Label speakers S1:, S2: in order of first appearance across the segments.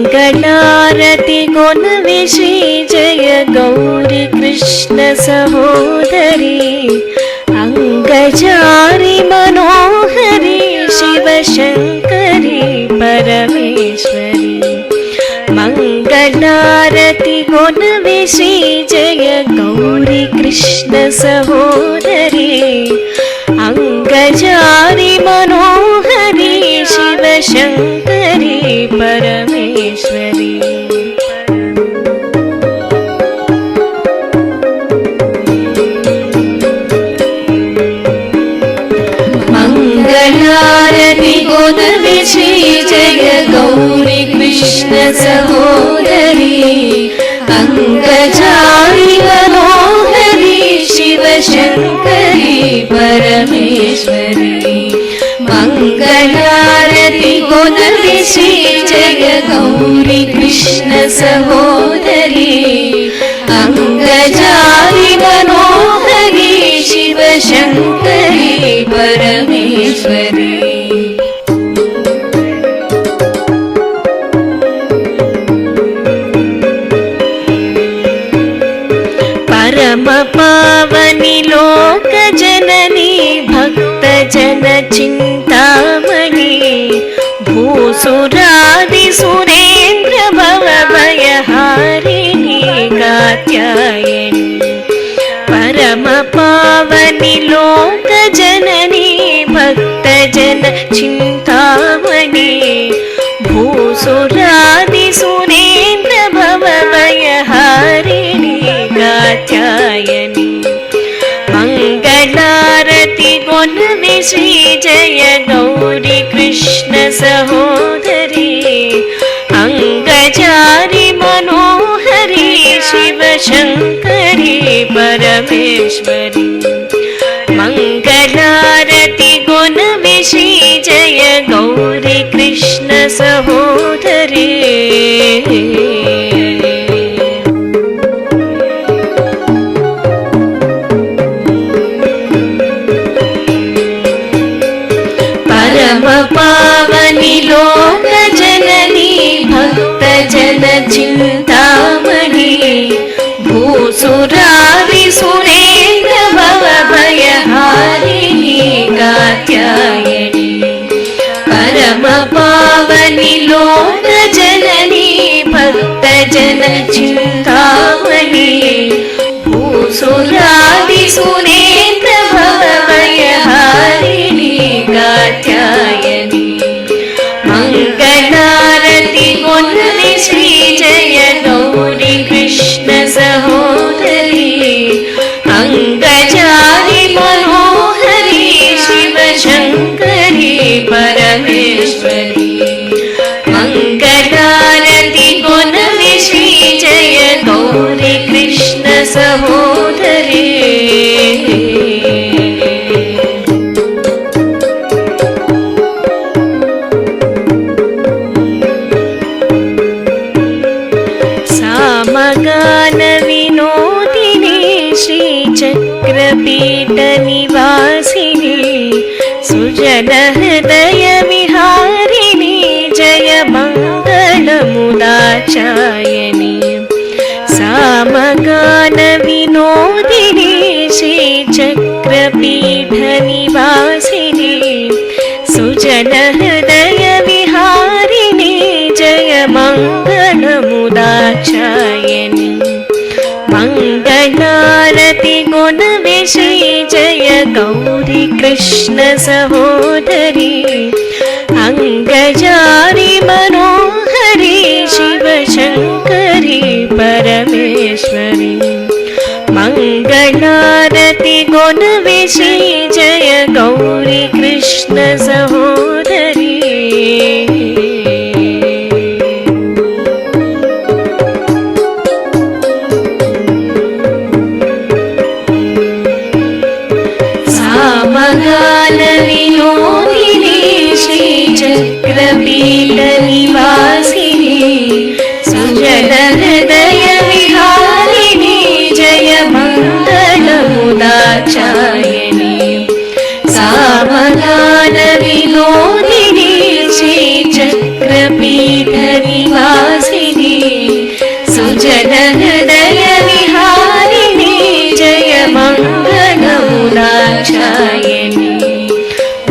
S1: मंगलारति गोनवे श्री जय गौरी कृष्ण सहोदरी अंगजारी मनोहरी शिवशंकरी परमेश्वरी। मंगलारति गोनवे श्री जय गौरी कृष्ण सहोदरी अंगजारी मनोहरी शिवशंकरी परमेश्वरी। मंगलारति गोनवे श्री जय गौरी कृष्ण सहोदरी अंगजारी मनोहरी शिवशंकरी परमेश्वरी। मंगलारति गोनवे श्री जय गौरी कृष्ण सहोदरी अंगजारी मनोहरी शिवशंकरी परमेश्वरी। परम पावनी लोक जननी भक्त जन चिंतामणि भूसुरादि सुरेंद्र भव भयहारिणी कात्यायनी। परम पावनी लोक जननी भक्त जन चिंतामणि भूसुरादि सुरेंद्र भव भयहारिणी कात्यायनी। मंगलारति गोनवे श्री जय गौरी कृष्ण सहोदरी अंगजारी मनोहरी शिवशंकरी परमेश्वरी। मंगलारति गोनवे श्री जय गौरी कृष्ण सहोदरी पावनी लोक जननी भक्त जन चिंतामणि भूसुरादि सुरेंद्र भव भयहारिणी कात्यायनी। परम पावनी लोक जननी भक्त जन चिंतामणि भूसुरादि सुरेंद्र भव भयहारिणी कात्यायनी। मंगलारति गोनवे श्री जय गौरी कृष्ण सहोदरी अंगजारी मनोहरी शिवशंकरी परमेश्वरी। मंगलारति गोनवे श्री जय गौरी कृष्ण सहोदरी गान विनोदिनी श्री चक्रपीठ निवासिनी सुजन हृदय विहारिणी जय मंगल मुदाचायनी। सामगान विनोदिनी श्री चक्रपीठ निवासिनी सुजन हृदय विहारिणी जय मंगल मुदाचायनी। मंगलारति गोनवे श्री जय गौरी कृष्ण सहोदरी मङ्गजारि मनोहरि शिवशङ्करि परमेश्वरि मङ्गलारति गुणविशि जय गौरी कृष्ण सहोदरी सामगान विनोदिनी श्रीचक्रपीठ निवासिनी सुजन हृदय विहारिणी जय मङ्गलमुदाचायिनी सामगान विनोदिनी श्रीचक्रपीठ निवासिनी सुजन हृदय विहारिणी जय मङ्गलमुदाचायिनी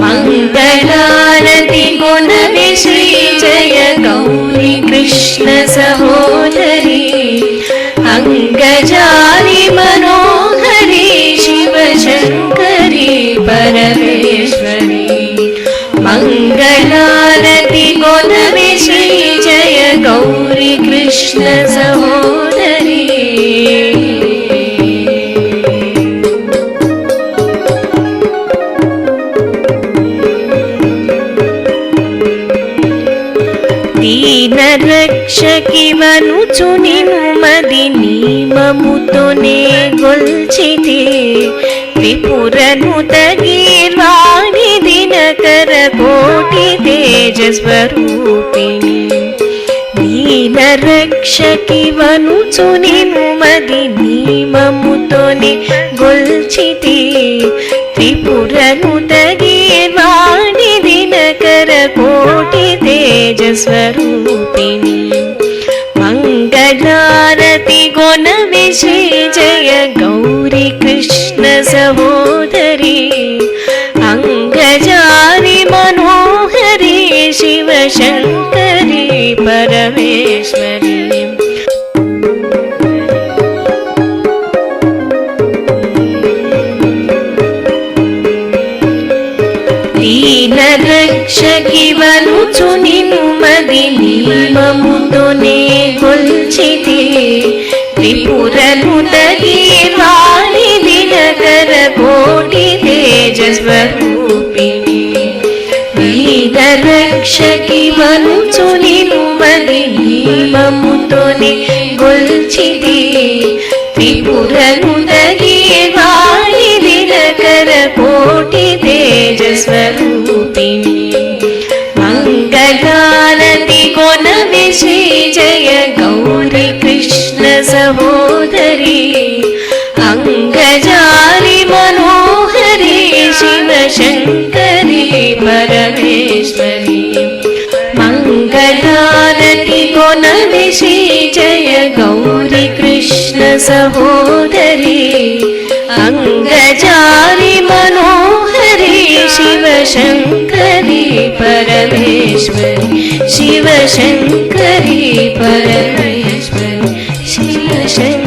S1: मङ्गलारति गुणविशि जय गौरी कृष्ण सहोदरी अङ्गजारि मनोहरि शिवशङ्करि परमेश्वरि मङ्गलारति गुणविशि जय गौरी कृष्ण सहोदरी दीन रक्षकि वनुचु निनुमदि नियममुतोने गोल्चिते त्रिपुरनुत गीर्वाणि दिनकर कोटि तेजस्वरूपिणी दीन रक्षकि वनुचु निनुमदि नियममुतोने गोल्चिते त्रिपुरनुत गीर्वाणि दिनकर कोटि तेजस्वरूपिणी मङ्गलारति गुणविशि जय गौरी कृष्ण सहोदरी अङ्गजारि मनोहरि शिवशङ्करि परमेश्वरि दीन रक्षकि वनुचु निनुमदि नियममुतोने गोल्चिते त्रिपुरनुत गीर्वाणि दिनकर कोटि तेजस्वरूपिणी दीन रक्षकि वनुचु निनुमदि नियममुतोने गोल्चिते त्रिपुरनुत गीर्वाणि दिनकर कोटि तेजस्वरूपिणी मङ्गलारति गुणविशि जय गौरी कृष्ण सहोदरी अङ्गजारि मनोहरि शिवशङ्करि परमेश्वरि मङ्गलारति गुणविशि जय गौरी कृष्ण सहोदरी अङ्गजारि मनोहरि शिवशङ्करि परमेश्वरि शिवशङ्करि परमेश्वरि शिवशङ्करि